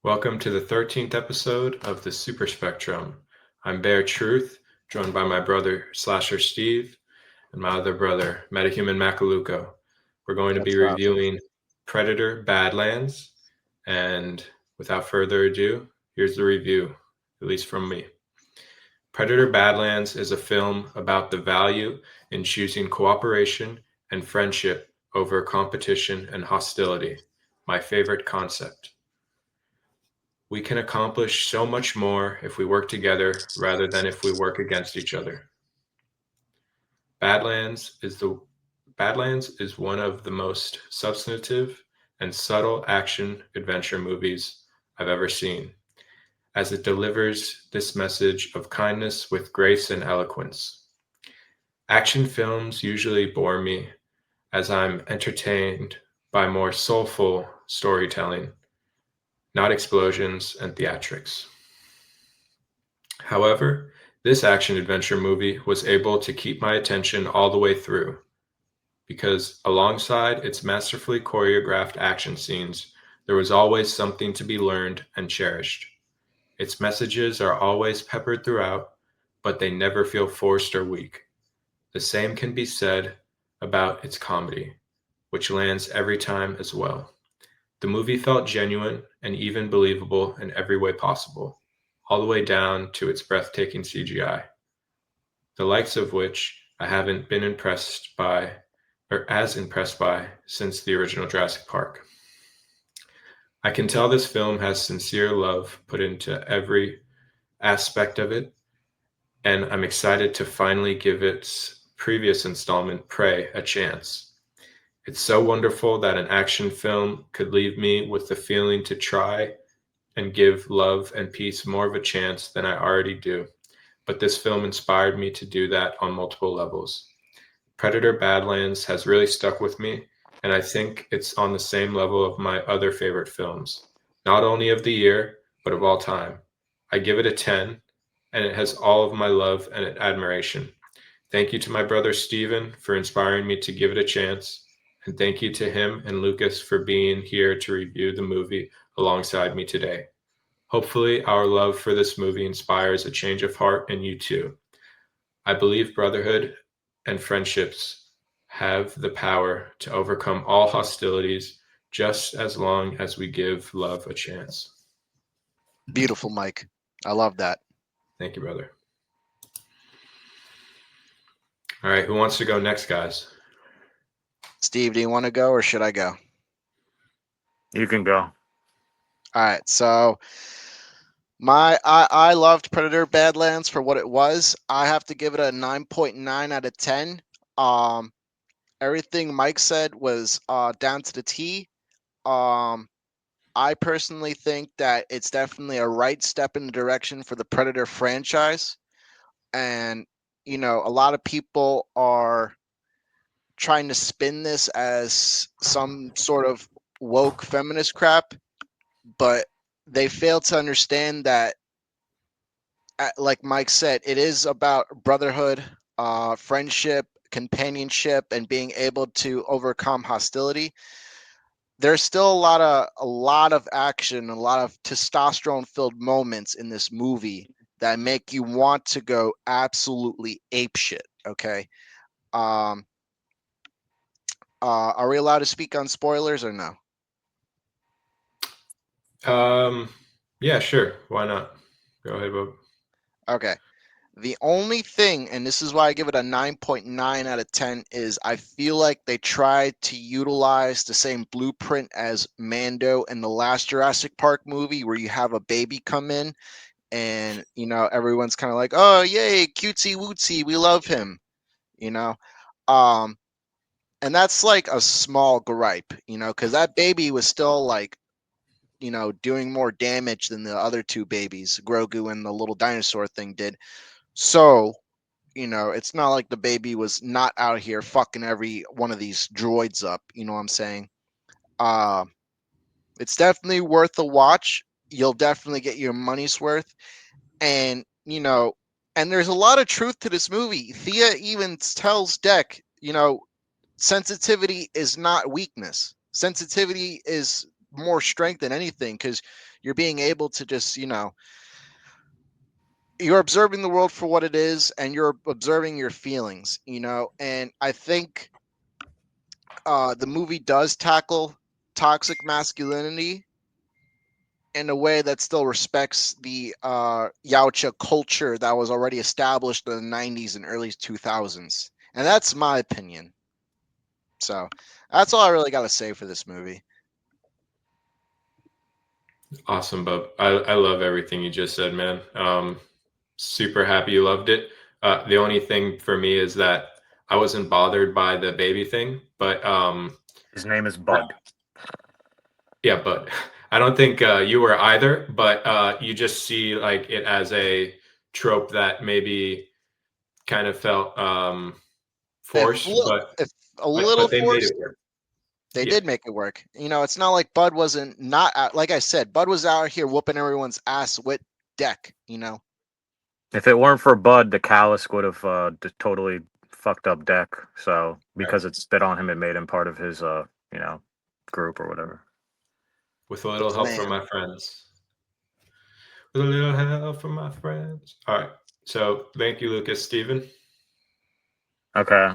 Welcome to the 13th episode of the Super Spectrum. I'm Bear Truth, joined by my brother Slasher Steve and my other brother Metahuman Macaluco. We're going to be What's up? reviewing Predator Badlands, and without further ado, here's the review, at least from me. Predator Badlands is a film about the value in choosing cooperation and friendship over competition and hostility, my favorite concept. We can accomplish so much more if we work together rather than if we work against each other. Badlands is the Badlands is one of the most substantive and subtle action adventure movies I've ever seen, as it delivers this message of kindness with grace and eloquence. Action films usually bore me, as I'm entertained by more soulful storytelling, not explosions and theatrics. However, this action-adventure movie was able to keep my attention all the way through, because alongside its masterfully choreographed action scenes, there was always something to be learned and cherished. Its messages are always peppered throughout, but they never feel forced or weak. The same can be said about its comedy, which lands every time as well. The movie felt genuine and even believable in every way possible, all the way down to its breathtaking CGI, the likes of which I haven't been impressed by or as impressed by since the original Jurassic Park. I can tell this film has sincere love put into every aspect of it, and I'm excited to finally give its previous installment, Prey, a chance. It's so wonderful that an action film could leave me with the feeling to try and give love and peace more of a chance than I already do. But this film inspired me to do that on multiple levels. Predator Badlands has really stuck with me, and I think it's on the same level of my other favorite films, not only of the year, but of all time. I give it a 10, and it has all of my love and admiration. Thank you to my brother Steven for inspiring me to give it a chance, and thank you to him and Lucas for being here to review the movie alongside me today. Hopefully, our love for this movie inspires a change of heart in you too. I believe brotherhood and friendships have the power to overcome all hostilities just as long as we give love a chance. Beautiful, Mike. I love that. Thank you, brother. All right, who wants to go next, guys? Steve, do you want to go or should I go? You can go. All right. So I loved Predator Badlands for what it was. I have to give it a 9.9 out of 10. Um Everything Mike said was down to the T. Um I personally think that it's definitely a right step in the direction for the Predator franchise. And a lot of people are trying to spin this as some sort of woke feminist crap, but they fail to understand that, like Mike said, it is about brotherhood, friendship, companionship, and being able to overcome hostility. There's still a lot of action, a lot of testosterone filled moments in this movie that make you want to go absolutely apeshit. Okay. Um, are we allowed to speak on spoilers or no? Yeah, sure. Why not? Go ahead, Bob. Okay. The only thing, and this is why I give it a 9.9 out of 10, is I feel like they tried to utilize the same blueprint as Mando in the last Jurassic Park movie, where you have a baby come in and, everyone's kind of like, oh, yay, cutesy wootsy, we love him, you know? Um, and that's like a small gripe, because that baby was still like, doing more damage than the other two babies, Grogu and the little dinosaur thing did. So, it's not like the baby was not out here fucking every one of these droids up. You know what I'm saying? Uh, it's definitely worth a watch. You'll definitely get your money's worth. And, and there's a lot of truth to this movie. Thea even tells Deck, sensitivity is not weakness. Sensitivity is more strength than anything, because you're being able to just, you're observing the world for what it is, and you're observing your feelings, and I think the movie does tackle toxic masculinity in a way that still respects the Yautja culture that was already established in the 90s and early 2000s. And that's my opinion. So that's all I really got to say for this movie. Awesome, Bub. I love everything you just said, man. Super happy you loved it. The only thing for me is that I wasn't bothered by the baby thing, but His name is Bud. yeah, but I don't think you were either. But you just see like it as a trope that maybe kind of felt forced, If a little but they made forced, it work. they Yeah. did make it work. It's not like Bud wasn't not out, like I said, Bud was out here whooping everyone's ass with Deck. If it weren't for Bud, the Callus would have totally fucked up Deck. So because it spit on him, it made him part of his group or whatever. With a little help from my friends. With a little help from my friends. All right. So thank you, Lucas. Steven? Okay.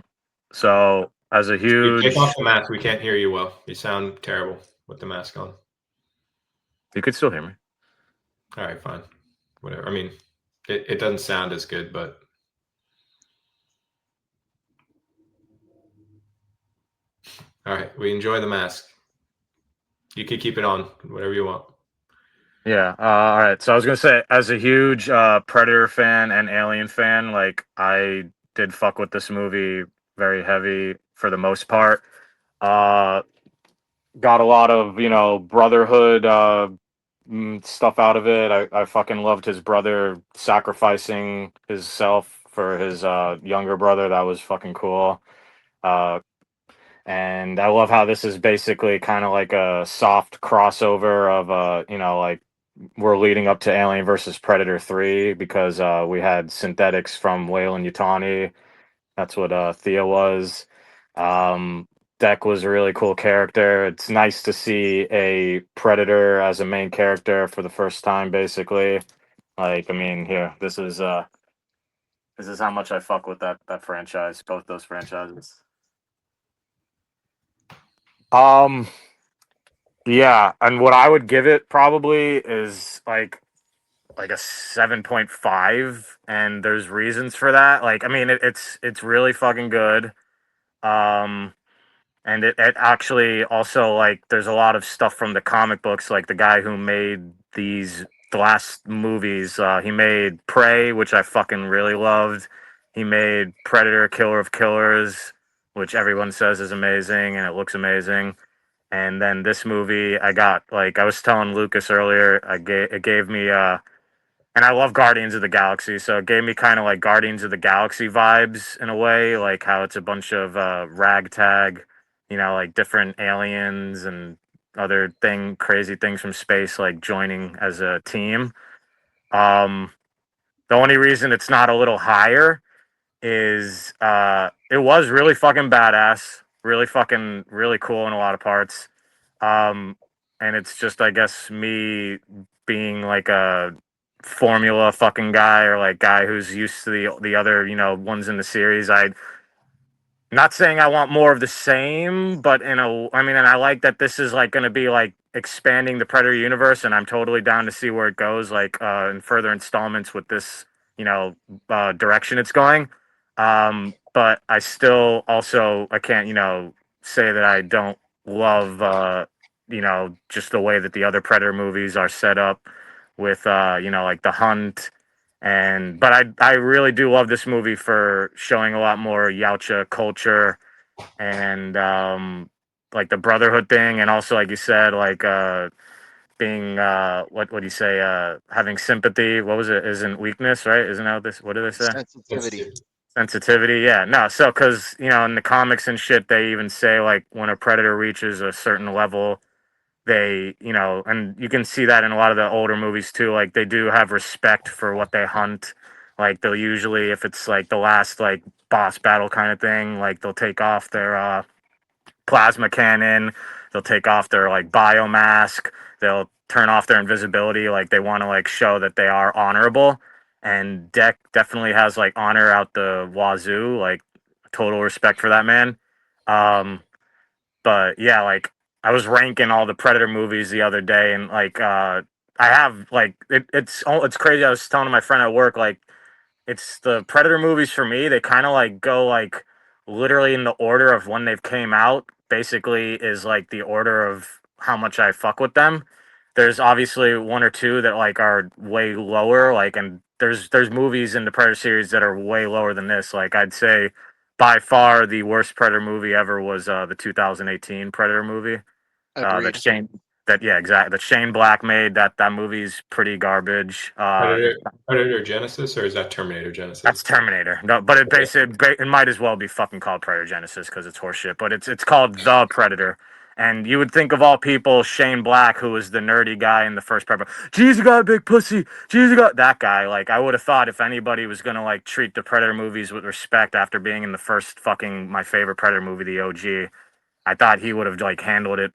So as a huge, Take off the mask. We can't hear you well. You sound terrible with the mask on. you could still hear me. All right, fine. Whatever. I mean, it doesn't sound as good, but all right. We enjoy the mask. You could keep it on, whatever you want. Yeah. All right. So I was gonna say, as a huge Predator fan and Alien fan, like I did fuck with this movie very heavy for the most part. Uh, got a lot of brotherhood stuff out of it. I fucking loved his brother sacrificing himself for his younger brother. That was fucking cool. Uh, and I love how this is basically kind of like a soft crossover of like we're leading up to Alien versus Predator 3 because we had synthetics from Weyland Yutani. That's what Thea was. Um, Deck was a really cool character. It's nice to see a Predator as a main character for the first time, basically. Like, I mean, here, this is how much I fuck with that franchise, both those franchises. Um, yeah, and what I would give it probably is like a 7.5, and there's reasons for that. Like, I mean, it's really fucking good. Um, and it actually also, like, there's a lot of stuff from the comic books. Like the guy who made the last movies, he made Prey, which I fucking really loved. He made Predator, Killer of Killers, which everyone says is amazing and it looks amazing. And then this movie, I got, like I was telling Lucas earlier, it gave me and I love Guardians of the Galaxy, so it gave me kind of like Guardians of the Galaxy vibes in a way, like how it's a bunch of ragtag, like different aliens and other crazy things from space, like joining as a team. Um, the only reason it's not a little higher is it was really fucking badass, really fucking really cool in a lot of parts. Um, and it's just, I guess, me being like a formula fucking guy or like guy who's used to the other ones in the series. Not saying I want more of the same, but I mean, and I like that this is like going to be like expanding the Predator universe, and I'm totally down to see where it goes, like in further installments with this, direction it's going. But I still also I can't, say that I don't love, just the way that the other Predator movies are set up with, like the Hunt but I really do love this movie for showing a lot more Yautja culture and like the brotherhood thing, and also like you said, like being what do you say, having sympathy. What was it? Isn't weakness, right? Isn't that what did they say? Sensitivity. Sensitivity. Yeah. No. So because in the comics and shit, they even say like when a predator reaches a certain level, they and you can see that in a lot of the older movies too, like they do have respect for what they hunt. Like they'll usually, if it's like the last like boss battle kind of thing, like they'll take off their plasma cannon, they'll take off their like biomask, they'll turn off their invisibility, like they want to like show that they are honorable. And Deck definitely has like honor out the wazoo, like total respect for that man. Um, but yeah, like I was ranking all the Predator movies the other day, and like I have like it's crazy. I was telling my friend at work like it's the Predator movies for me. They kind of like go like literally in the order of when they've came out. Basically, is like the order of how much I fuck with them. There's obviously one or two that like are way lower. Like, and there's movies in the Predator series that are way lower than this. Like, I'd say by far the worst Predator movie ever was the 2018 Predator movie. That Agreed. Shane that yeah exactly that Shane Black made. That movie's pretty garbage. Predator Genesis, or is that Terminator That's Genesis? Terminator. No, but it basically it might as well be fucking called Predator Genesis because it's horseshit. But it's called The Predator. And you would think of all people, Shane Black, who was the nerdy guy in the first Predator. Jeez, you got a big pussy. Jeez, you got that guy. Like I would have thought if anybody was gonna like treat the Predator movies with respect after being in the first fucking my favorite Predator movie, the OG, I thought he would have like handled it,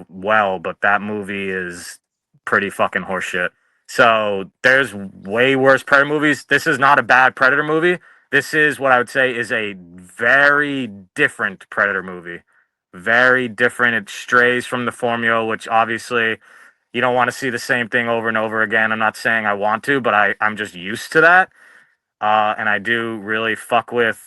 well. But that movie is pretty fucking horseshit. So there's way worse Predator movies. This is not a bad Predator movie. This is what I would say is a very different Predator movie. Very different. It strays from the formula, which obviously you don't want to see the same thing over and over again. I'm not saying I want to, but I'm just used to that. And I do really fuck with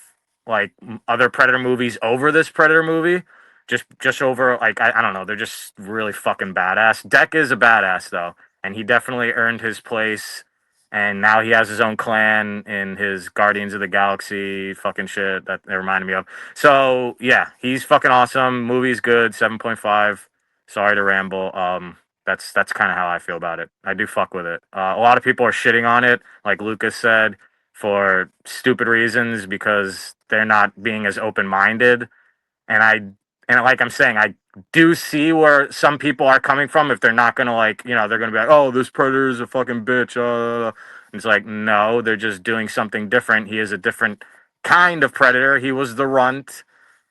like other Predator movies over this Predator movie. Just over like I don't know, they're just really fucking badass. Deck is a badass though, and he definitely earned his place. And now he has his own clan in his Guardians of the Galaxy fucking shit that they reminded me of. So yeah, he's fucking awesome. Movie's good. 7.5. Sorry to ramble. That's kind of how I feel about it. I do fuck with it. A lot of people are shitting on it, like Lucas said, for stupid reasons because they're not being as open minded. And like I'm saying, I do see where some people are coming from if they're not gonna like, they're gonna be like, oh, this predator is a fucking bitch. It's like, no, they're just doing something different. He is a different kind of predator. He was the runt.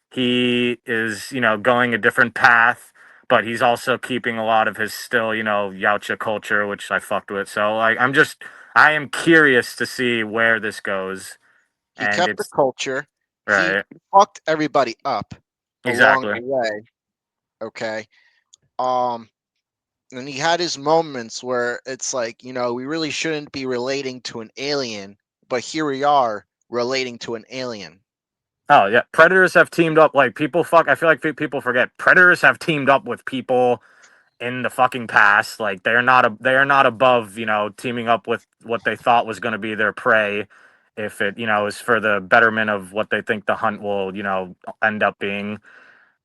He is, going a different path, but he's also keeping a lot of his still, Yautja culture, which I fucked with. So like I am curious to see where this goes. He And kept the it's culture. He right. fucked everybody up along Exactly. the way. Okay. Um, and he had his moments where it's like, we really shouldn't be relating to an alien, but here we are relating to an alien. Oh yeah, predators have teamed up. Like people fuck. I feel like people forget predators have teamed up with people in the fucking past. Like they are not above teaming up with what they thought was going to be their prey, if it is for the betterment of what they think the hunt will end up being.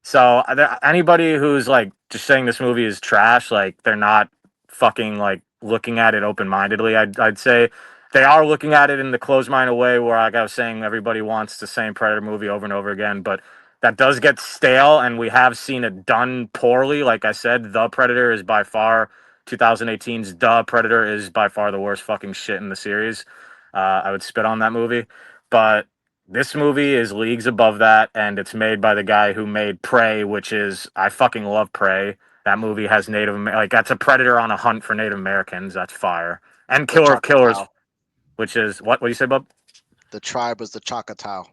So anybody who's like just saying this movie is trash, like they're not fucking like looking at it open mindedly. I'd say they are looking at it in the closed minded way where, like I was saying, everybody wants the same Predator movie over and over again, but that does get stale, and we have seen it done poorly. Like I said, The Predator is by far 2018's The Predator is by far the worst fucking shit in the series. I would spit on that movie, but this movie is leagues above that, and it's made by the guy who made Prey, which is I fucking love Prey. That movie has like that's a predator on a hunt for Native Americans. That's fire. And The Killer of Killers, Choctaw. which is what do you say, Bub? The tribe was the Choctaw.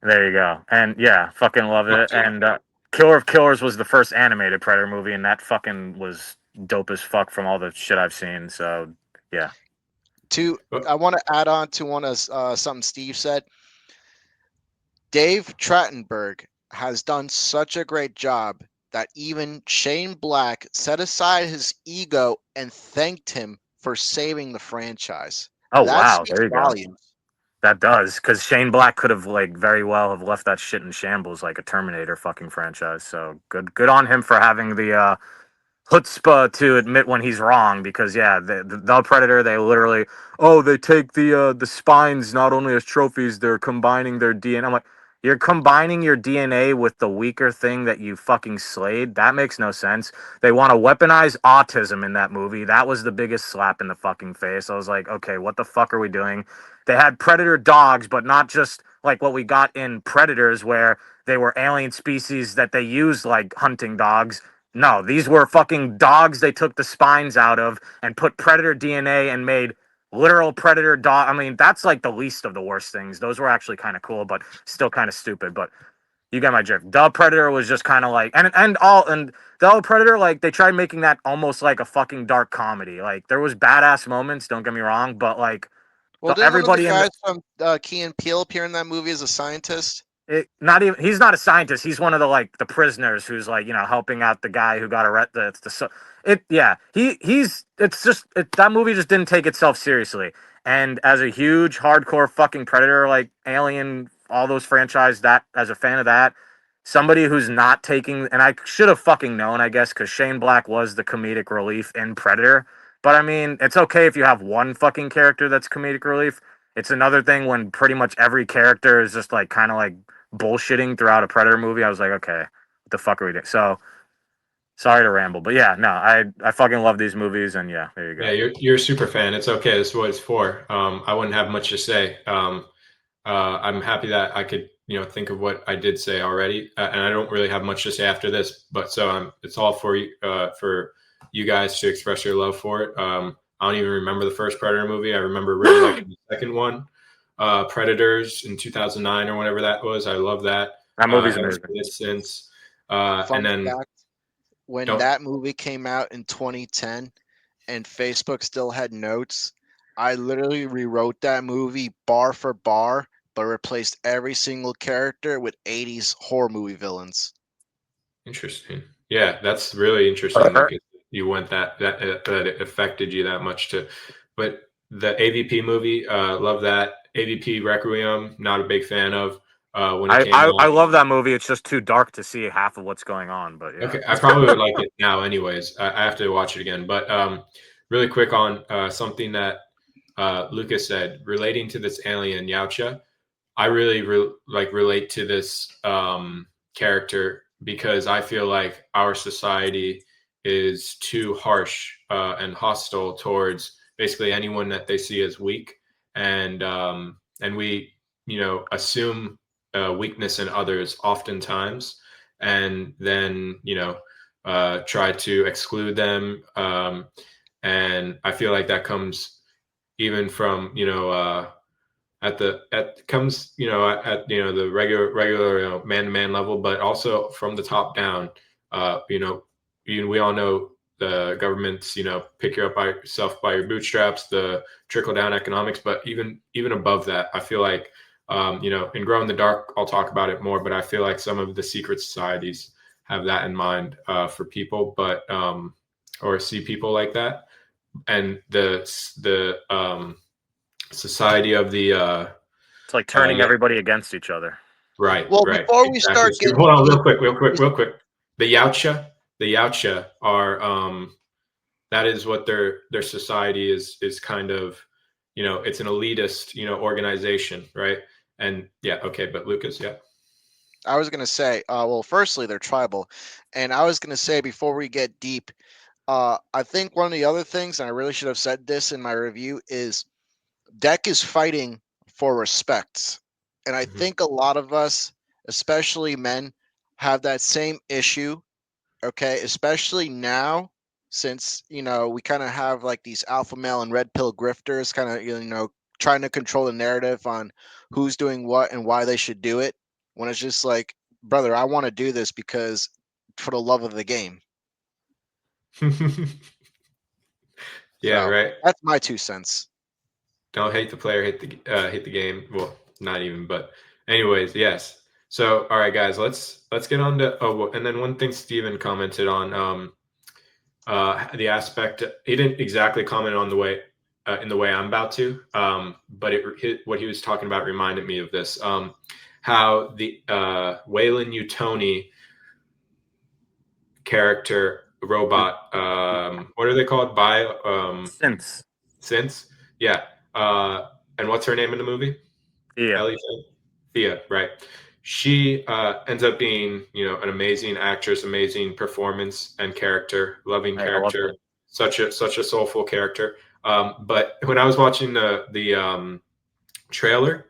There you go. And yeah, fucking love it. And Killer of Killers was the first animated Predator movie, and that fucking was dope as fuck from all the shit I've seen. So yeah. I want to add on to one of something Steve said. Dave Trachtenberg has done such a great job that even Shane Black set aside his ego and thanked him for saving the franchise. Oh That wow, speaks there you go. volumes. That does, because Shane Black could have like very well have left that shit in shambles like a Terminator fucking franchise. So good on him for having the chutzpah to admit when he's wrong. Because yeah, the Predator, they literally they take the spines not only as trophies, they're combining their DNA. I'm like, you're combining your DNA with the weaker thing that you fucking slayed. That makes no sense. They want to weaponize autism in that movie. That was the biggest slap in the fucking face. I was like, okay, what the fuck are we doing? They had predator dogs, but not just like what we got in Predators, where they were alien species that they used like hunting dogs. No, these were fucking dogs they took the spines out of and put predator DNA and made literal predator dog. I mean, that's like the least of the worst things. Those were actually kind of cool, but still kind of stupid. But you get my drift. The Predator was just kind of like, and the Predator, like they tried making that almost like a fucking dark comedy. Like there was badass moments, don't get me wrong, but like Well, didn't one of the everybody in the guys from Key and Peele appear in that movie as a scientist? not even he's not a scientist. He's one of the prisoners who's like helping out the guy who got arrested. He's it's just that movie just didn't take itself seriously. And as a huge hardcore fucking Predator like Alien, all those franchise, that as a fan of that, somebody who's not taking, and I should have fucking known, I guess, because Shane Black was the comedic relief in Predator. But I mean, it's okay if you have one fucking character that's comedic relief. It's another thing when pretty much every character is just like kind of like bullshitting throughout a Predator movie. I was like, okay, what the fuck are we doing? So sorry to ramble, but yeah, no, I fucking love these movies, and yeah, there you go. Yeah, you're a super fan. It's okay. This is what it's for. I wouldn't have much to say. I'm happy that I could think of what I did say already, and I don't really have much to say after this. But so it's all for you guys to express your love for it. I don't even remember the first Predator movie. I remember really liking the second one, Predators in 2009 or whatever that was. I love that. That movie's I haven't amazing. seen it since. Fun And then fact: when that movie came out in 2010, and Facebook still had notes, I literally rewrote that movie bar for bar, but replaced every single character with 80s horror movie villains. Interesting. Yeah, that's really interesting, Lucas. You went that it affected you that much to, but the AVP movie, love that. AVP Requiem, not a big fan of. When it came I out. love that movie. It's just too dark to see half of what's going on. But yeah. Okay, I probably would like it now, anyways. I have to watch it again. But really quick on something that Lucas said relating to this alien Yautja. I really relate to this character because I feel like our society is too harsh and hostile towards basically anyone that they see as weak, and we assume weakness in others oftentimes, and then try to exclude them, and I feel like that comes even from comes at the regular man-to-man level, but also from the top down. We all know the government's pick you up by yourself by your bootstraps, the trickle down economics, but even above that, I feel like in Grow in the Dark, I'll talk about it more, but I feel like some of the secret societies have that in mind for people, but or see people like that, and the society of the it's like turning everybody against each other. right. Well, right, before we exactly. start So, getting hold on real quick. The Yautja are that is what their society is kind of, it's an elitist organization, right? And yeah, okay, but Lucas, yeah. I was going to say, well, firstly, they're tribal. And I was going to say, before we get deep, I think one of the other things, and I really should have said this in my review, is Deck is fighting for respect. And I think a lot of us, especially men, have that same issue. Okay. Especially now, since, we kind of have like these alpha male and red pill grifters kind of, trying to control the narrative on who's doing what and why they should do it. When it's just like, brother, I want to do this because for the love of the game. Yeah, So right. that's my 2 cents. Don't hate the player, hate the game. Well, not even, but anyways, yes. So, all right, guys, let's get on to and then one thing Steven commented on the aspect. He didn't exactly comment on the way in the way I'm about to, but what he was talking about reminded me of this. How the Wayland Utoni character robot, what are they called? Synths. Yeah. And what's her name in the movie? Yeah. Thea, right. She ends up being, an amazing actress, amazing performance and character, loving character, such a soulful character. But when I was watching the trailer,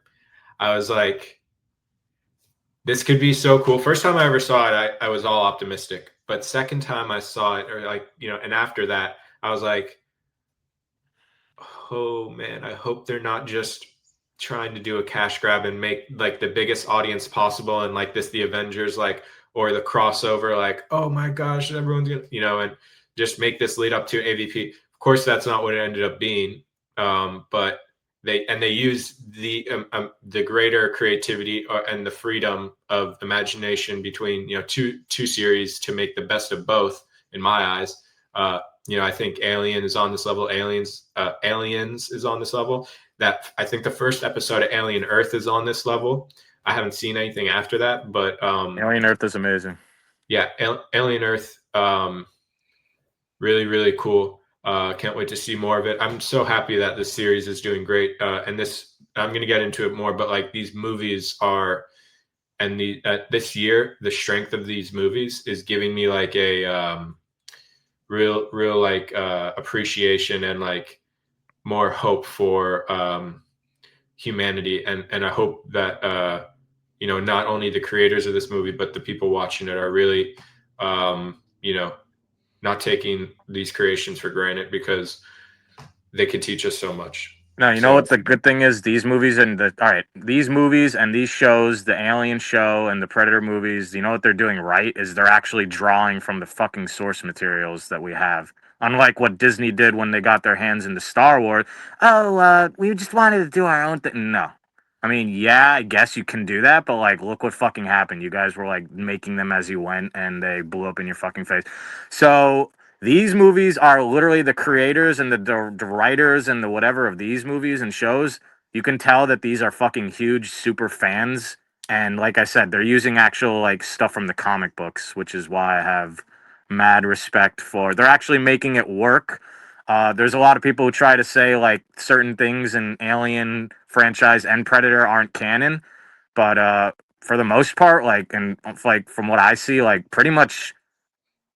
I was like, this could be so cool. First time I ever saw it, I was all optimistic. But second time I saw it, or like, and after that, I was like, oh man, I hope they're not just trying to do a cash grab and make like the biggest audience possible and like this the Avengers like or the crossover like, oh my gosh, everyone's gonna and just make this lead up to AVP. Of course, that's not what it ended up being. But they use the greater creativity and the freedom of imagination between two series to make the best of both in my eyes. I think Alien is on this level. Aliens is on this level. That I think the first episode of Alien Earth is on this level. I haven't seen anything after that, but Alien Earth is amazing. Yeah, Alien Earth, really really cool. Can't wait to see more of it. I'm so happy that this series is doing great. And this I'm going to get into it more, but like these movies are, and this year the strength of these movies is giving me like a real like appreciation and like more hope for humanity, and I hope that not only the creators of this movie but the people watching it are really not taking these creations for granted, because they could teach us so much. No, you know what the good thing is? These movies and these movies and these shows, the Alien show and the Predator movies, you know what they're doing right is they're actually drawing from the fucking source materials that we have. Unlike what Disney did when they got their hands into Star Wars. Oh, we just wanted to do our own thing. No. I mean, yeah, I guess you can do that, but like, look what fucking happened. You guys were like making them as you went and they blew up in your fucking face. So these movies are literally the creators and the writers and the whatever of these movies and shows. You can tell that these are fucking huge super fans. And like I said, they're using actual like stuff from the comic books, which is why I have mad respect for. They're actually making it work. There's a lot of people who try to say like certain things in Alien franchise and Predator aren't canon, but for the most part, like from what I see, like pretty much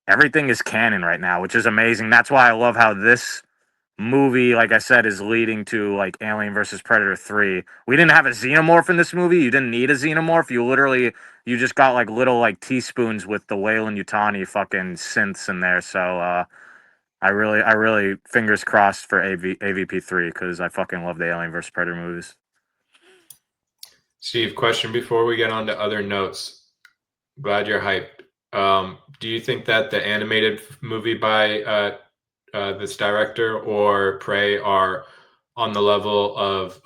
everything is canon right now, which is amazing. That's why I love how this movie, like I said, is leading to like Alien versus Predator 3. We didn't have a xenomorph in this movie. You didn't need a xenomorph. You just got like little like teaspoons with the Wayland Yutani fucking synths in there. So I really fingers crossed for AVP3 because I fucking love the Alien versus Predator movies. Steve, question before we get on to other notes. Glad you're hyped. Do you think that the animated movie by this director or Prey are on the level of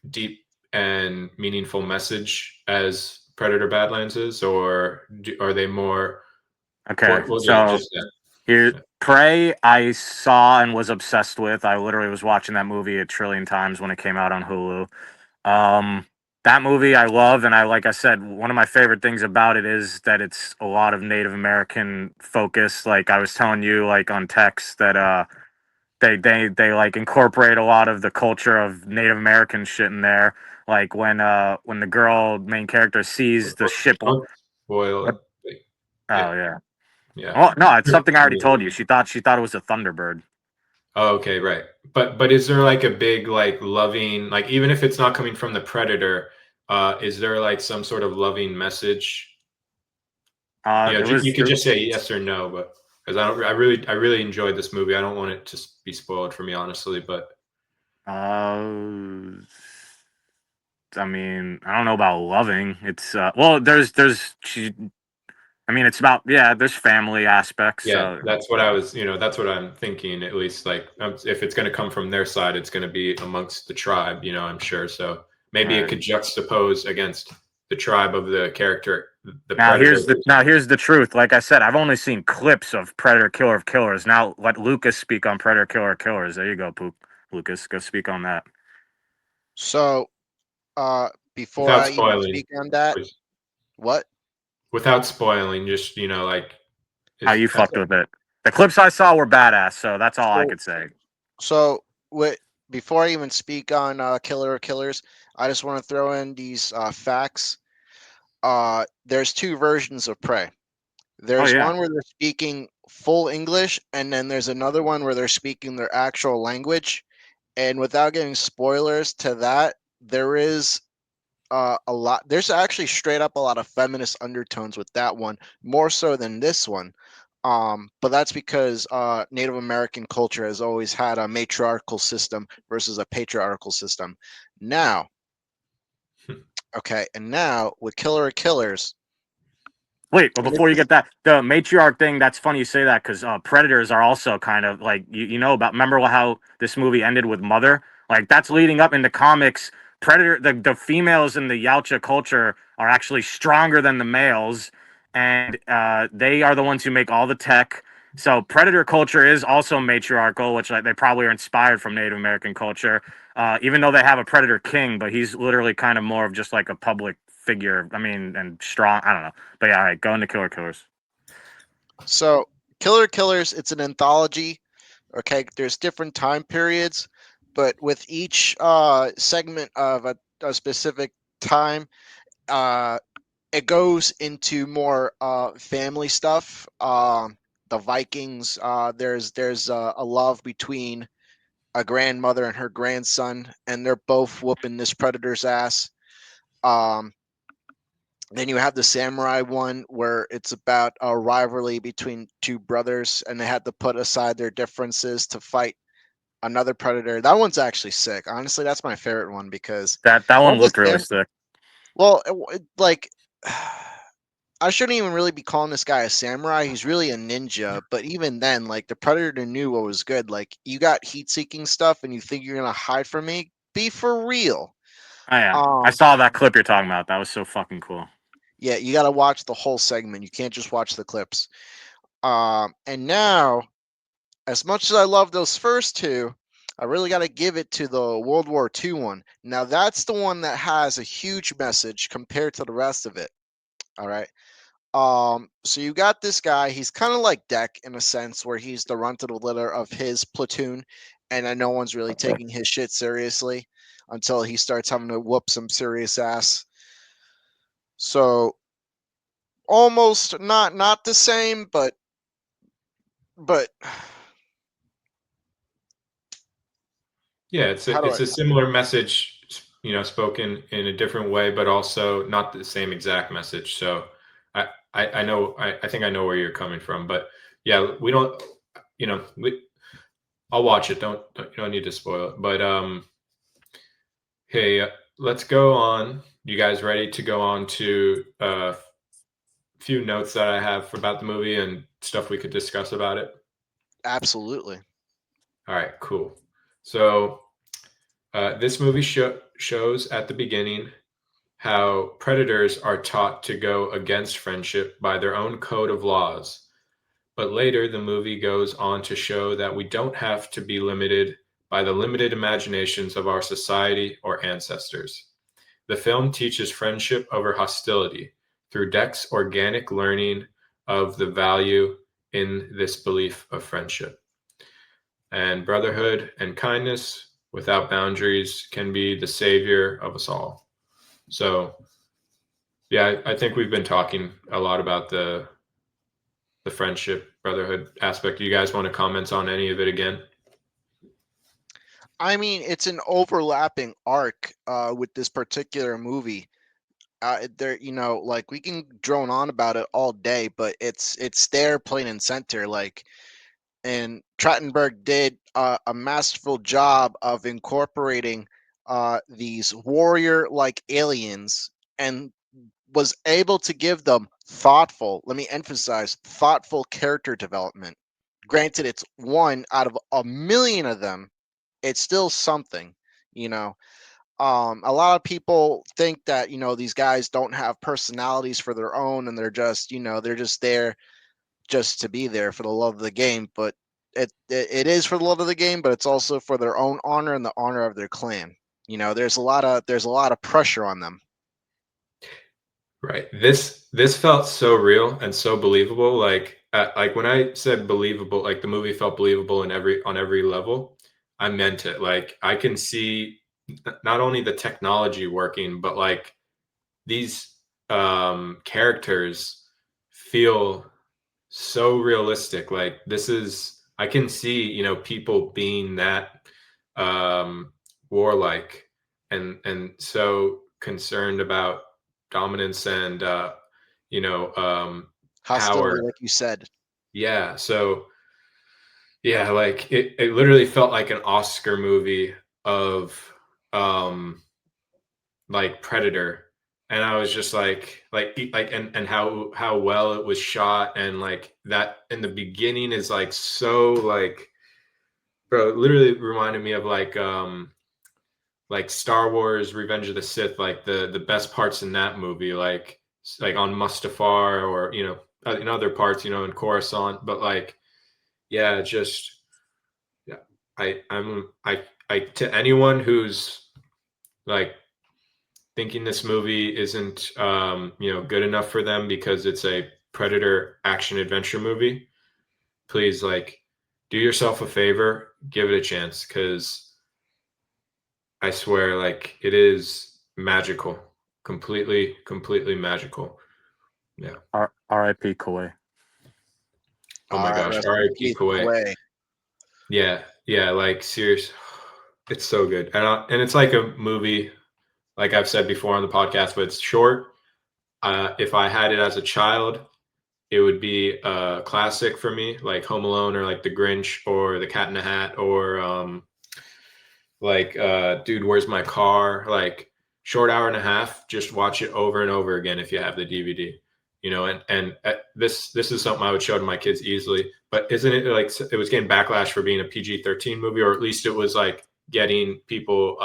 deep and meaningful message as Predator Badlands is, or are they more? Okay, We'll so just here, Prey, I saw and was obsessed with. I literally was watching that movie a trillion times when it came out on Hulu. That movie I love, and like I said, one of my favorite things about it is that it's a lot of Native American focus. Like I was telling you, like on text, that they like incorporate a lot of the culture of Native American shit in there. Like when the girl main character sees the ship. don't spoil What? it. Oh yeah. Yeah. Oh no, it's something I already told you. She thought it was a Thunderbird. Oh, okay, right. But is there like a big like loving, like even if it's not coming from the Predator, is there like some sort of loving message? There was You could just say yes or no, but because I really enjoyed this movie. I don't want it to be spoiled for me, honestly. But I mean, I don't know about loving. It's well, there's she. I mean, it's about there's family aspects. yeah, So that's what I was. That's what I'm thinking. At least like if it's going to come from their side, it's going to be amongst the tribe. I'm sure. So maybe it could juxtapose against the tribe of the character, the Predator. Here's the truth. Like I said, I've only seen clips of Predator Killer of Killers. Now let Lucas speak on Predator Killer of Killers. There you go, Poop. Lucas, go speak on that. So, before Without I even spoiling, speak on that, please. what? Without spoiling, just like How you fucked with it. The clips I saw were badass, so that's all I So, could say. so what? Before I even speak on Killer or Killers, I just want to throw in these facts. There's two versions of Prey. Oh There's yeah. one where they're speaking full English, and then there's another one where they're speaking their actual language. And without giving spoilers to that, there is a lot. There's actually straight up a lot of feminist undertones with that one, more so than this one. But that's because Native American culture has always had a matriarchal system versus a patriarchal system. Now, okay, and now with Killer of Killers, Wait, but before you get that, the matriarch thing, that's funny you say that because predators are also kind of like, you know about, remember how this movie ended with Mother? Like, that's leading up in the comics. Predator, the females in the Yautja culture are actually stronger than the males, and they are the ones who make all the tech. So, predator culture is also matriarchal, which like, they probably are inspired from Native American culture, even though they have a predator king, but he's literally kind of more of just like a public figure. I mean, and strong. I don't know. But yeah, all right, go into Killer Killers. so Killer of Killers, it's an anthology. Okay, there's different time periods, but with each segment of a specific time, uh, it goes into more family stuff. The Vikings. There's a love between a grandmother and her grandson, and they're both whooping this predator's ass. Um, then you have the samurai one where it's about a rivalry between two brothers, and they had to put aside their differences to fight another predator. That one's actually sick. Honestly, that's my favorite one because That one one was looked really sick. well, like I shouldn't even really be calling this guy a samurai. He's really a ninja. But even then, like the predator knew what was good. Like you got heat-seeking stuff, and you think you're gonna hide from me? Be for real. Oh yeah, I Um, saw that clip you're talking about. That was so fucking cool. yeah, you got to watch the whole segment. You can't just watch the clips. And now, as much as I love those first two, I really got to give it to the World War II one. Now, that's the one that has a huge message compared to the rest of it. All right. So you got this guy. He's kind of like Deck in a sense, where he's the runt of the litter of his platoon, and no one's really taking his shit seriously until he starts having to whoop some serious ass. So almost not the same, but Yeah, how do I? it's a similar message, spoken in a different way, but also not the same exact message. So I know I think I know where you're coming from, but yeah, we don't, I'll watch it. You don't need to spoil it. But hey, let's go on. You guys ready to go on to a few notes that I have about the movie and stuff we could discuss about it? Absolutely. All right, cool. So this movie shows at the beginning how predators are taught to go against friendship by their own code of laws. But later, the movie goes on to show that we don't have to be limited by the limited imaginations of our society or ancestors. The film teaches friendship over hostility through Deck's organic learning of the value in this belief of friendship. And brotherhood and kindness without boundaries can be the savior of us all. So, yeah, I think we've been talking a lot about the friendship, brotherhood aspect. Do you guys want to comment on any of it again? I mean, it's an overlapping arc with this particular movie. There, like we can drone on about it all day, but it's there, plain and center. Like, and Trachtenberg did a masterful job of incorporating these warrior-like aliens and was able to give them thoughtful, let me emphasize, thoughtful character development. Granted, it's one out of a million of them. It's still something, you know. A lot of people think that, these guys don't have personalities for their own and they're just, they're just there just to be there for the love of the game. But it is for the love of the game, but it's also for their own honor and the honor of their clan. There's a lot of pressure on them. Right. This felt so real and so believable. Like when I said believable, like the movie felt believable in on every level. I meant it. Like I can see not only the technology working, but like these characters feel so realistic. Like this is I can see, people being that warlike and so concerned about dominance and Hostility, power. like you said. Yeah, so yeah, like it literally felt like an Oscar movie of um like Predator. And I was just and how well it was shot, and like that in the beginning is like so like, bro, it literally reminded me of like Star Wars Revenge of the Sith, like the best parts in that movie, like on Mustafar, or in other parts, in Coruscant. But like, yeah, just yeah, I to anyone who's like thinking this movie isn't good enough for them because it's a Predator action adventure movie, please, like, do yourself a favor, give it a chance, because I swear, like, it is magical, completely magical. Yeah. R.I.P. Koi. Oh my gosh, Rest in R.I.P. peace, Kuwait. Kuwait. Yeah, like serious. It's so good, and it's like a movie, like I've said before on the podcast, but it's short. If I had it as a child, it would be a classic for me, like Home Alone, or like The Grinch, or The Cat in the Hat, or Dude, Where's My Car? Like, short hour and a half, just watch it over and over again if you have the DVD. This is something I would show to my kids easily. But isn't it like it was getting backlash for being a PG-13 movie, or at least it was like getting people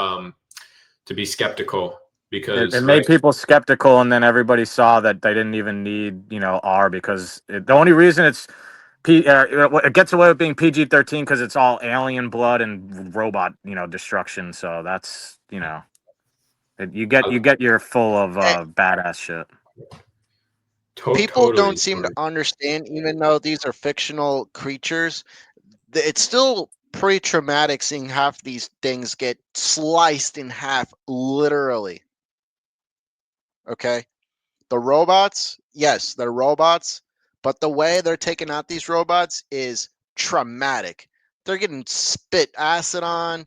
to be skeptical It because, made right? people skeptical, and then everybody saw that they didn't even need, R, because the only reason it gets away with being PG-13 because it's all alien blood and robot, destruction. So that's, you get your full of Eh, badass shit. People Totally. don't seem to understand, even though these are fictional creatures, it's still pretty traumatic seeing half these things get sliced in half, literally. Okay? The robots, yes, they're robots, but the way they're taking out these robots is traumatic. They're getting spit acid on,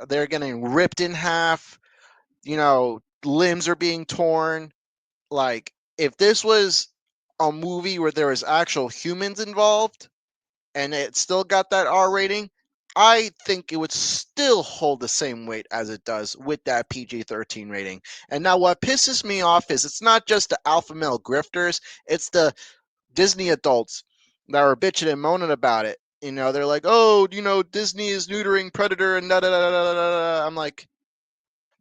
they're getting ripped in half, limbs are being torn. Like, if this was a movie where there was actual humans involved and it still got that R rating, I think it would still hold the same weight as it does with that PG-13 rating. And now what pisses me off is it's not just the alpha male grifters, it's the Disney adults that are bitching and moaning about it. They're like, oh, Disney is neutering Predator and da da da da da da. I'm like,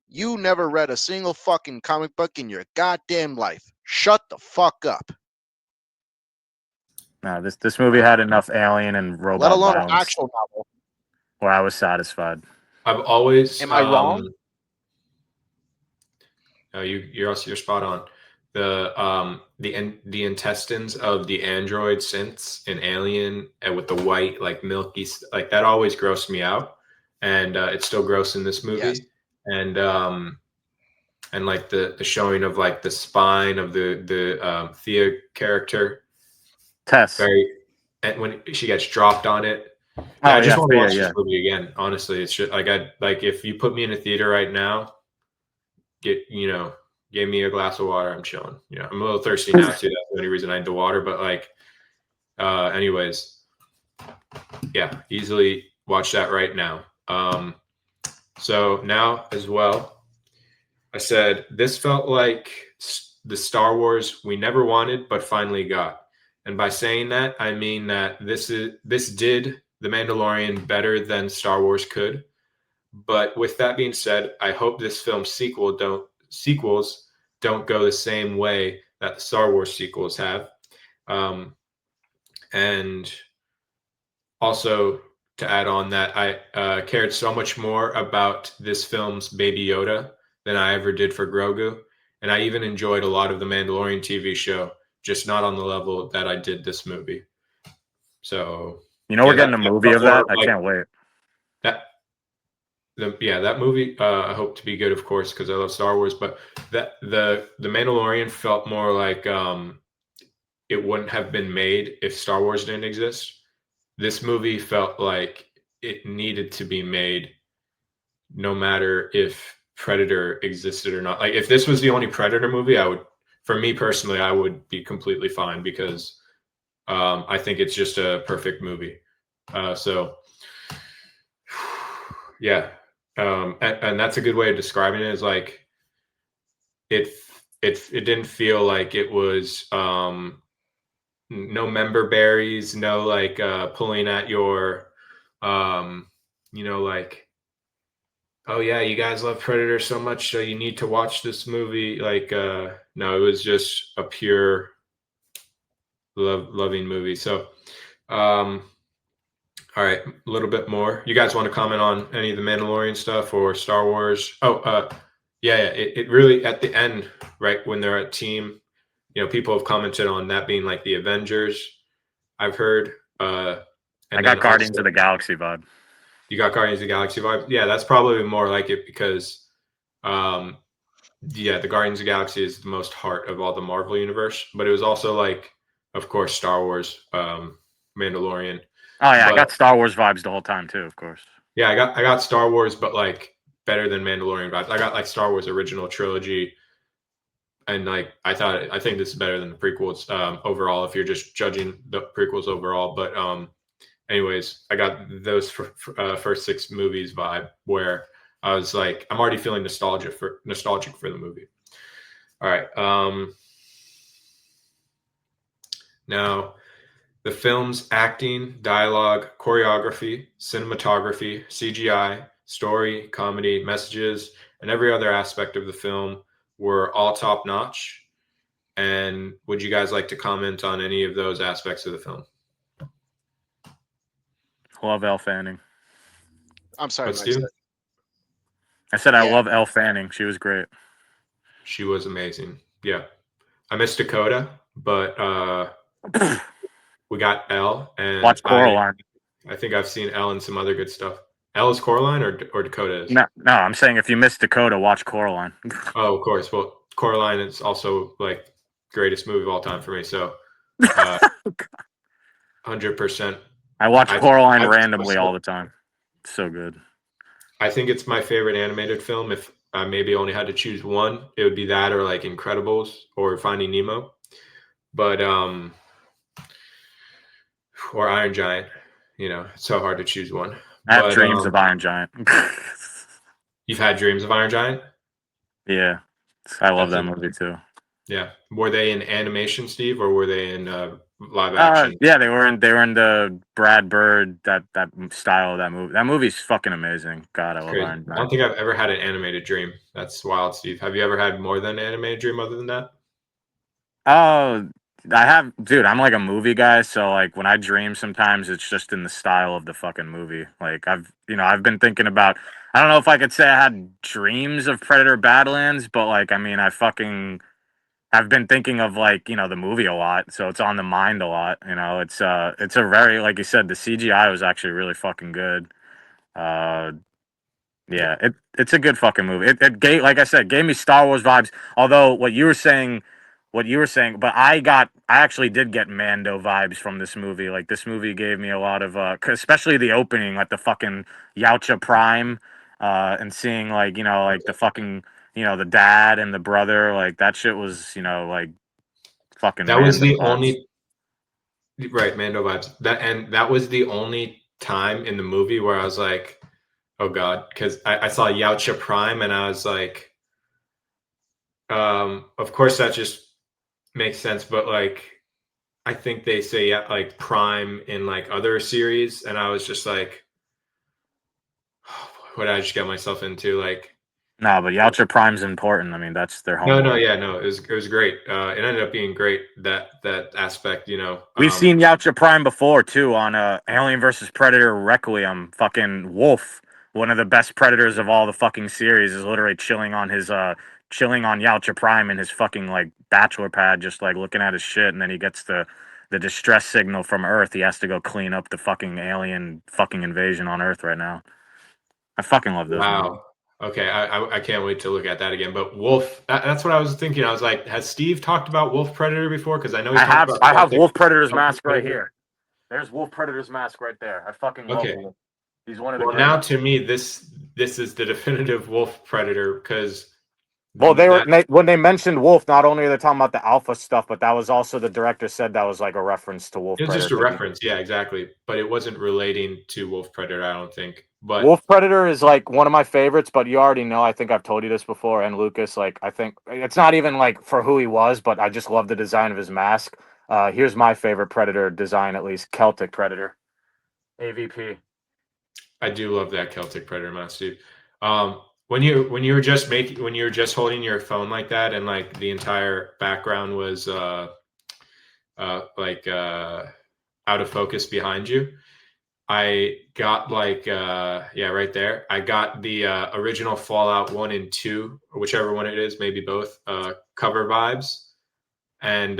you never read a single fucking comic book in your goddamn life. Shut the fuck up. No, this movie had enough alien and Let robot alone an violence actual novel. where I was satisfied. I've always Am I wrong? no, you're spot on. The intestines of the android synths in Alien, and with the white, like, milky, like, that always grossed me out, and it's still gross in this Yes. movie. And like the showing of like the spine of the Thea character, Tess. very, and when she gets dropped on it. Yeah, Oh I just yeah, want to Thea, watch this yeah. movie again. Honestly, it's just like if you put me in a theater right now, give me a glass of water, I'm chilling. I'm a little thirsty now too. That's the only reason I need the water. But like, anyways, yeah, easily watch that right now. So now as well, I said this felt like the Star Wars we never wanted but finally got. And by saying that, I mean that this did The Mandalorian better than Star Wars could. But with that being said, I hope this film's sequels don't go the same way that the Star Wars sequels have. And also, to add on that, I cared so much more about this film's Baby Yoda than I ever did for Grogu. And I even enjoyed a lot of the Mandalorian TV show, just not on the level that I did this movie. So, We're yeah, getting a movie of that. I can't wait. That movie, I hope to be good, of course, because I love Star Wars. But the Mandalorian felt more like it wouldn't have been made if Star Wars didn't exist. This movie felt like it needed to be made, no matter if Predator existed or not. Like if this was the only Predator movie, for me personally, I would be completely fine because I think it's just a perfect movie. So yeah, and that's a good way of describing it. Is like it didn't feel like it was no member berries, no like pulling at your like, oh yeah, you guys love Predator so much, so you need to watch this movie. Like no, it was just a pure loving movie. So all right, a little bit more. You guys want to comment on any of the Mandalorian stuff or Star Wars? Yeah. It really at the end, right when they're at team, people have commented on that being like the Avengers. I've heard. And I got Guardians also, of the Galaxy vibe. You got Guardians of the Galaxy vibe. Yeah, that's probably more like it because, the Guardians of the Galaxy is the most heart of all the Marvel universe. But it was also like, of course, Star Wars, Mandalorian. Oh yeah, I But got Star Wars vibes the whole time too, of course. yeah, I got Star Wars, but like better than Mandalorian vibes. I got like Star Wars original trilogy, and like I think this is better than the prequels overall. If you're just judging the prequels overall, but anyways, I got those first 6 movies vibe where I was like, I'm already feeling nostalgic for the movie. All right, now. The film's acting, dialogue, choreography, cinematography, CGI, story, comedy, messages, and every other aspect of the film were all top notch. And would you guys like to comment on any of those aspects of the film? Love Elle Fanning. I'm sorry, Let's Mike. do. I said I Yeah. love Elle Fanning. She was great. She was amazing. Yeah. I miss Dakota, but we got Elle, and Watch Coraline. I think I've seen Elle in some other good stuff. Elle is Coraline or Dakota is? No, I'm saying if you miss Dakota, watch Coraline. Oh, of course. Well, Coraline is also like greatest movie of all time for me. So, 100%. I watch Coraline I've randomly all the time. It's so good. I think it's my favorite animated film. If I maybe only had to choose one, it would be that or like Incredibles or Finding Nemo. But or Iron Giant. It's so hard to choose one. I have dreams of Iron Giant. You've had dreams of Iron Giant? Yeah. I love that movie too. Yeah. Were they in animation, Steve, or were they in live action? Yeah, they were in the Brad Bird that style of that movie. That movie's fucking amazing. God, I love Crazy. Iron Giant. I don't think I've ever had an animated dream. That's wild, Steve. Have you ever had more than an animated dream other than that? Oh, I have, dude. I'm like a movie guy, so like when I dream, sometimes it's just in the style of the fucking movie. Like I've been thinking about. I don't know if I could say I had dreams of Predator Badlands, but like I mean, I've been thinking of like the movie a lot, so it's on the mind a lot. It's a very, like you said, the CGI was actually really fucking good. Yeah, it's a good fucking movie. It gave, like I said, gave me Star Wars vibes. Although what you were saying, but I actually did get Mando vibes from this movie. Like this movie gave me a lot of, especially the opening, like the fucking Yautja Prime, and seeing like the fucking the dad and the brother, like that shit was like fucking. That was the Mando vibes. only right Mando vibes. That was the only time in the movie where I was like, oh God, because I saw Yautja Prime and I was like, of course that just makes sense, but like I think they say like Prime in like other series, and I was just like, what did I just get myself into? Like, No, but Yautja Prime's important. I mean, that's their home. no, it was great. It ended up being great that aspect. We've seen Yautja Prime before too on Alien vs Predator Requiem. Fucking Wolf, one of the best predators of all the fucking series, is literally chilling on Yautja Prime in his fucking like bachelor pad, just like looking at his shit, and then he gets the distress signal from Earth. He has to go clean up the fucking alien fucking invasion on Earth right now. I fucking love those movies. Wow. Okay, I can't wait to look at that again. But Wolf, that's what I was thinking. I was like, has Steve talked about Wolf Predator before? Because I know he's talked about. I have Wolf Predator's mask right here. There's Wolf Predator's mask right there. I fucking love Wolf. He's one of the. Well, now to me, this is the definitive wolf predator because Well, that when they mentioned Wolf, not only are they talking about the alpha stuff, but that was also the director said that was like a reference to Wolf it was Predator just a because reference. Yeah, exactly. But it wasn't relating to wolf predator, I don't think. But Wolf Predator is like one of my favorites. But you already know, I think I've told you this before, and Lucas, like I think it's not even like for who he was, but I just love the design of his mask. Here's my favorite Predator design, at least Celtic Predator, AVP. I do love that Celtic predator mask, dude. When you were just making when you were just holding your phone like that and like the entire background was like out of focus behind you, I got like yeah, right there. I got the original Fallout 1 and 2, or whichever one it is, maybe both, cover vibes. And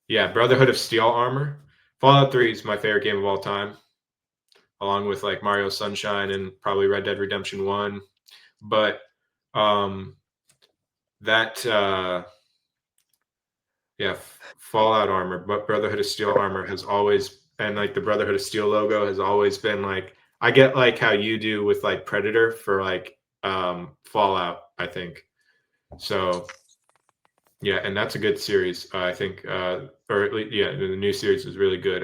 yeah, Brotherhood of Steel armor. Fallout 3 is my favorite game of all time, along with like Mario Sunshine and probably Red Dead Redemption 1. But um that yeah, Fallout armor, but Brotherhood of Steel armor has always, and like the Brotherhood of Steel logo has always been like, I get like how you do with like Predator for like Fallout, I think. So yeah, and that's a good series. I think or at least yeah, the new series is really good.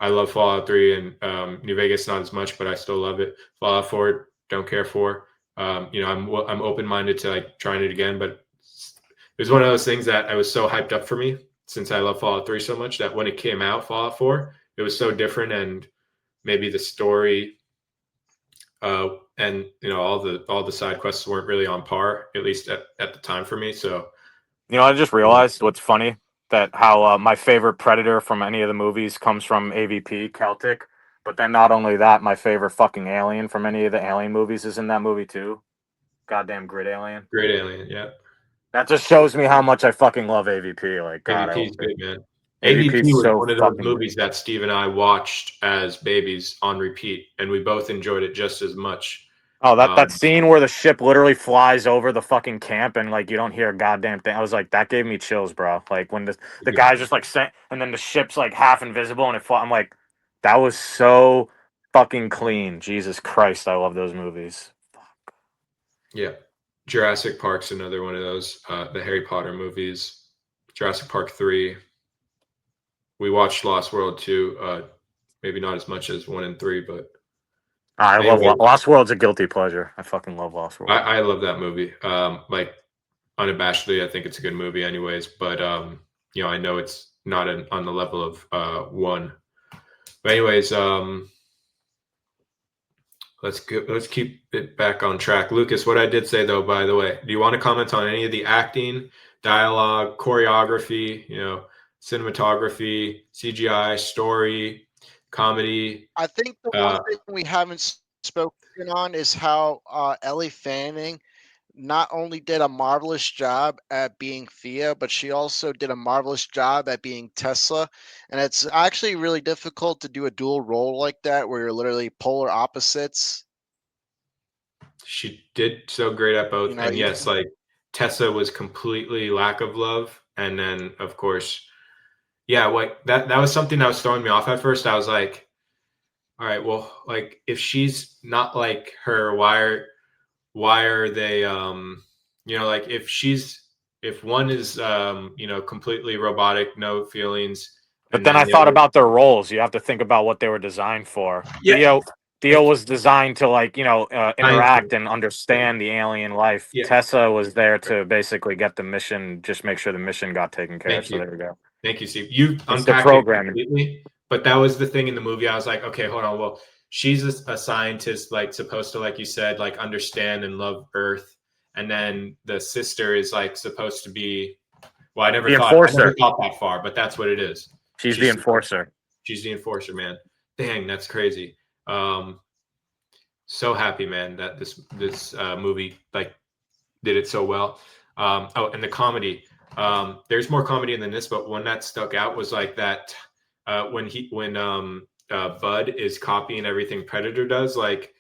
I love Fallout 3 and New Vegas not as much, but I still love it. Fallout 4 don't care for. You know, I'm open-minded to like trying it again, but it was one of those things that I was so hyped up for me since I love Fallout 3 so much that when it came out, Fallout 4, it was so different, and maybe the story and you know all the side quests weren't really on par, at least at the time for me. So You know, I just realized what's funny that how my favorite Predator from any of the movies comes from AVP Celtic, but then not only that, my favorite fucking alien from any of the Alien movies is in that movie too. Goddamn Grid Alien. great alien, yeah. That just shows me how much I fucking love AVP. Like God, I AVP love is it. good, man. AVP AVP is was so one of those fucking good. movies that Steve and I watched as babies on repeat, and we both enjoyed it just as much. Oh, that Um, scene where the ship literally flies over the fucking camp and like you don't hear a goddamn thing. I was like, that gave me chills, bro. Like when the guy's just like saying, and then the ship's like half invisible and I'm like, that was so fucking clean. Jesus Christ, I love those movies. yeah, Jurassic Park's another one of those. The Harry Potter movies, Jurassic Park 3. We watched Lost World 2. Maybe not as much as 1 and 3, but I love anyway, Lost World's a guilty pleasure. I fucking love Lost World. I love that movie. Like unabashedly, I think it's a good movie, anyways. But you know, I know it's not on the level of 1. But anyways, let's keep it back on track. Lucas, what I did say though, by the way, do you want to comment on any of the acting, dialogue, choreography, you know, cinematography, CGI, story, comedy? I think the one thing we haven't spoken on is how Ellie Fanning not only did a marvelous job at being Thea, but she also did a marvelous job at being Tesla. And it's actually really difficult to do a dual role like that where you're literally polar opposites. She did so great at You both. know, And yes, like Tessa was completely lack of love. And then of course, yeah, what that was something that was throwing me off at first. I was like, all right, well, like if she's not like her, why are they you know, like if one is you know, completely robotic, no feelings, But and then then I the thought other, about their roles. You have to think about what they were designed for. yeah, Theo was designed to like thank interact you. and understand the alien life. Yeah, Tessa was there to basically get the mission, just make sure the mission got taken care of. thank So you. there we go. Thank you, Steve. You It's the unpacked it programming. completely, but that was the thing in the movie. I was like, okay, hold on. Well, she's a scientist, like supposed to, like you said, like understand and love Earth, and then the sister is like supposed to be. Well, The I never enforcer. thought that far, but that's what it is. She's the She's supposed, enforcer. she's the enforcer, man. Dang, that's crazy. Um, so happy, man, that this movie like did it so well. Oh, and the comedy. There's more comedy than this, but one that stuck out was like that when Bud is copying everything Predator does. Like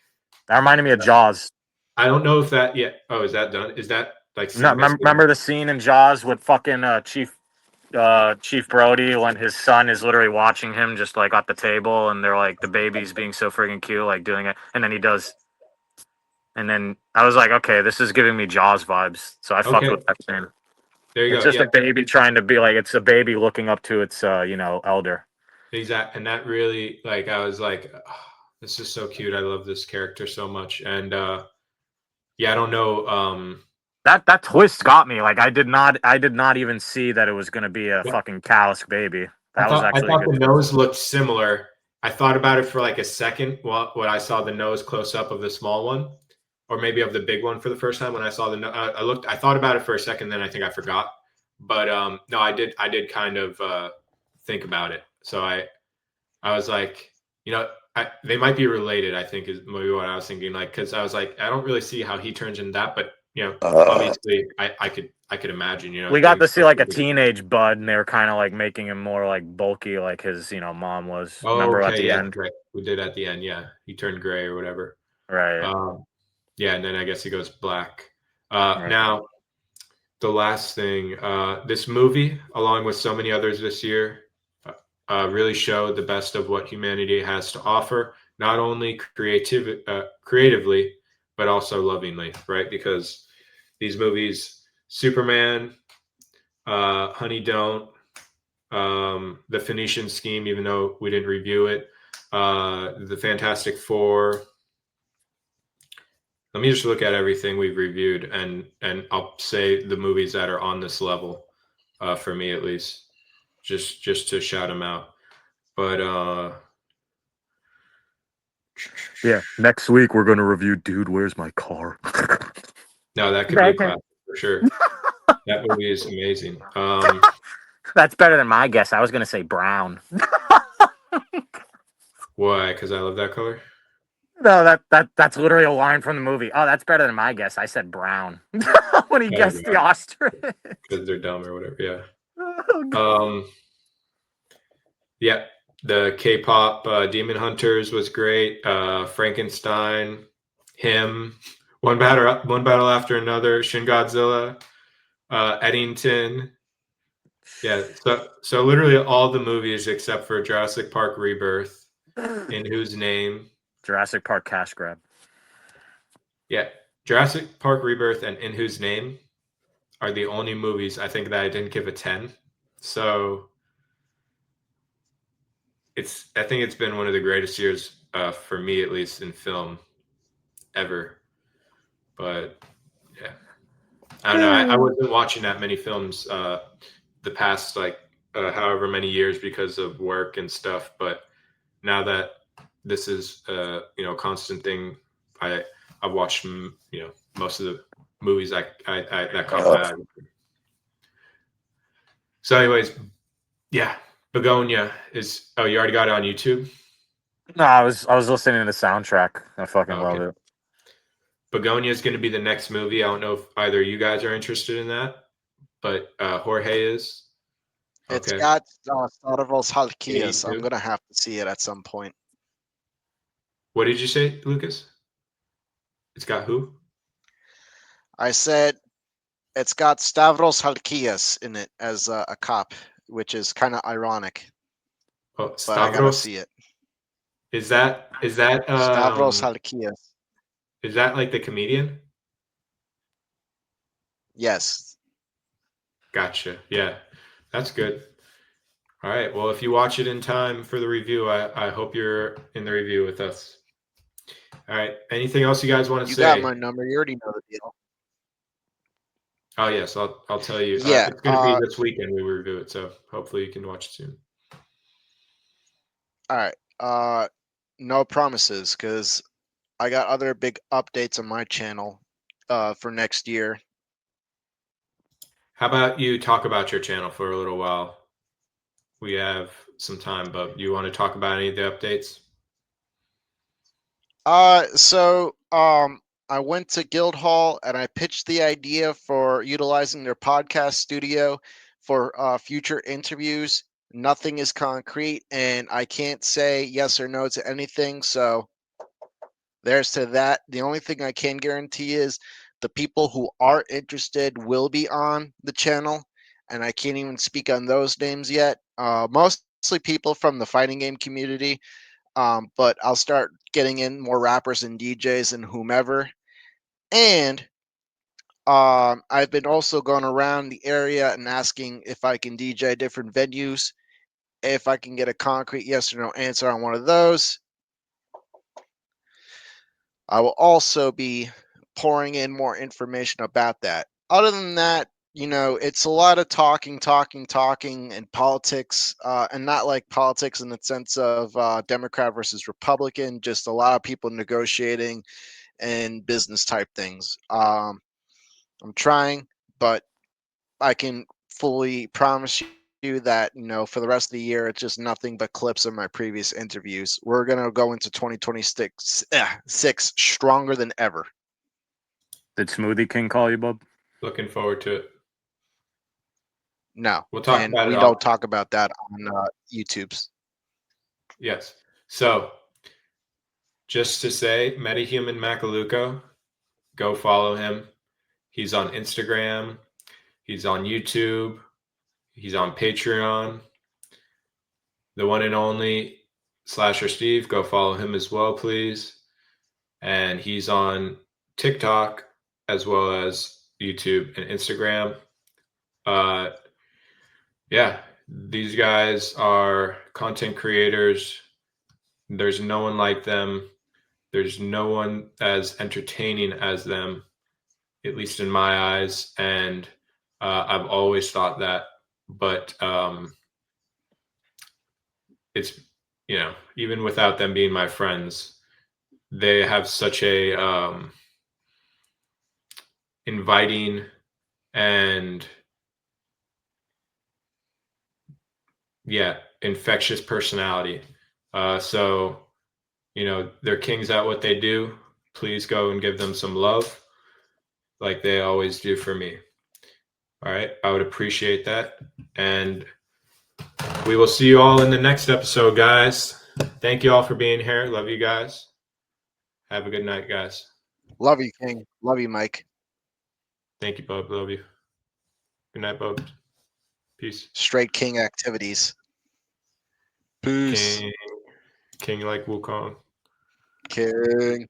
That reminded me of Jaws. I don't know if that yet. Oh, is that done? Is that like No, scene missing? remember the scene in Jaws with fucking Chief Brody when his son is literally watching him just like at the table and they're like the baby's being so freaking cute, like doing it, and then he does And then I was like, okay, this is giving me Jaws vibes. So I fucked Okay, with that scene. there you It's go. just Yeah, a baby trying to be like, it's a baby looking up to its, elder. exactly. And that really, like, I was like, "Oh, this is so cute. I love this character so much." And yeah, I don't know. That twist got me. Like I did not even see that it was gonna be a fucking callous baby. That was I actually a thought good the twist. nose looked similar. I thought about it for like a second when I saw the nose close up of the small one, or maybe of the big one for the first time. When I saw the, I thought about it for a second, then I think I forgot. But no, I did kind of think about it. So I was like, they might be related. I think is maybe what I was thinking. Like, because I was like, I don't really see how he turns into that, but obviously, I could imagine, We got to things. see like a teenage Bud, and they were kind of like making him more like bulky, like his mom was. Oh, Remember at okay, the yeah, end, right. We did at the end, yeah. He turned gray or whatever. right? Um, yeah, and then I guess he goes black. Right. Now, the last thing, this movie, along with so many others this year, really showed the best of what humanity has to offer, not only creatively, but also lovingly, right? Because these movies, Superman, Honey Don't, the Phoenician Scheme, even though we didn't review it, the Fantastic Four. Let me just look at everything we've reviewed, and I'll say the movies that are on this level, for me at least, just to shout them out. But Yeah. Next week we're gonna review Dude, Where's My Car? no, that could be a classic for sure. That movie is amazing. That's better than my guess. I was gonna say brown. Why? Because I love that color. No, that's literally a line from the movie. Oh, that's better than my guess. I said brown when he Oh guessed the ostrich. because they're dumb or whatever. Yeah. Oh, God. Yeah. The K-pop Demon Hunters was great. Frankenstein, him, one battle after another. Shin Godzilla, Eddington. Yeah. So literally all the movies except for Jurassic Park Rebirth, In Whose Name. Jurassic Park cash grab. Yeah. Jurassic Park Rebirth and In Whose Name are the only movies I think that I didn't give a 10. So I think it's been one of the greatest years for me, at least in film ever. But yeah, I don't know. I wasn't watching that many films the past like however many years because of work and stuff. But now that this is constant thing, I've watched most of the movies I that caught my eye. So, anyways, yeah, Begonia is. Oh, you already got it on YouTube. No, I was listening to the soundtrack. I fucking Oh, love okay. it. Begonia is going to be the next movie. I don't know if either you guys are interested in that, but Jorge is. It's Okay. got Stavros Katie Halkias. I'm too. gonna have to see it at some point. What did you say, Lucas? It's got who? I said it's got Stavros Halkias in it as a cop, which is kind of ironic, Oh, but I gotta Stavros. see it. Is that Stavros Halkias. is that like the comedian? Yes. Gotcha. Yeah, that's good. All right. Well, if you watch it in time for the review, I hope you're in the review with us. All right. Anything else you guys want to You got say? my number. You already know the deal. Oh yes, I'll tell you. Yeah. It's going to be this weekend we review it, so hopefully you can watch it soon. All right. No promises because I got other big updates on my channel for next year. How about you talk about your channel for a little while? We have some time, but you want to talk about any of the updates? I went to Guildhall and I pitched the idea for utilizing their podcast studio for future interviews. Nothing is concrete, and I can't say yes or no to anything. So there's to that. The only thing I can guarantee is the people who are interested will be on the channel, and I can't even speak on those names yet. Mostly people from the fighting game community, but I'll start getting in more rappers and DJs and whomever. And I've been also going around the area and asking if I can DJ different venues. If I can get a concrete yes or no answer on one of those, I will also be pouring in more information about that. Other than that, it's a lot of talking, and politics, and not like politics in the sense of Democrat versus Republican, just a lot of people negotiating and business type things. I'm trying, but I can fully promise you that, for the rest of the year, it's just nothing but clips of my previous interviews. We're going to go into 2026 six stronger than ever. Did Smoothie King call you, bub? Looking forward to it. No. We'll talk and about we it don't all. talk about that on YouTube's. Yes. So, just to say, MetaHuman Macaluco, go follow him. He's on Instagram. He's on YouTube. He's on Patreon. The one and only Slasher Steve, go follow him as well, please. And he's on TikTok as well as YouTube and Instagram. Yeah, these guys are content creators. There's no one like them. There's no one as entertaining as them, at least in my eyes. And I've always thought that. But it's, even without them being my friends, they have such a inviting and infectious personality. So they're kings at what they do. Please go and give them some love like they always do for me. All right, I would appreciate that. And we will see you all in the next episode, guys. Thank you all for being here. Love you guys. Have a good night, guys. Love you, King. Love you, Mike. Thank you, Bub. Love you. Good night, Bub. Peace. Straight King activities. Peace. King like Wukong. King.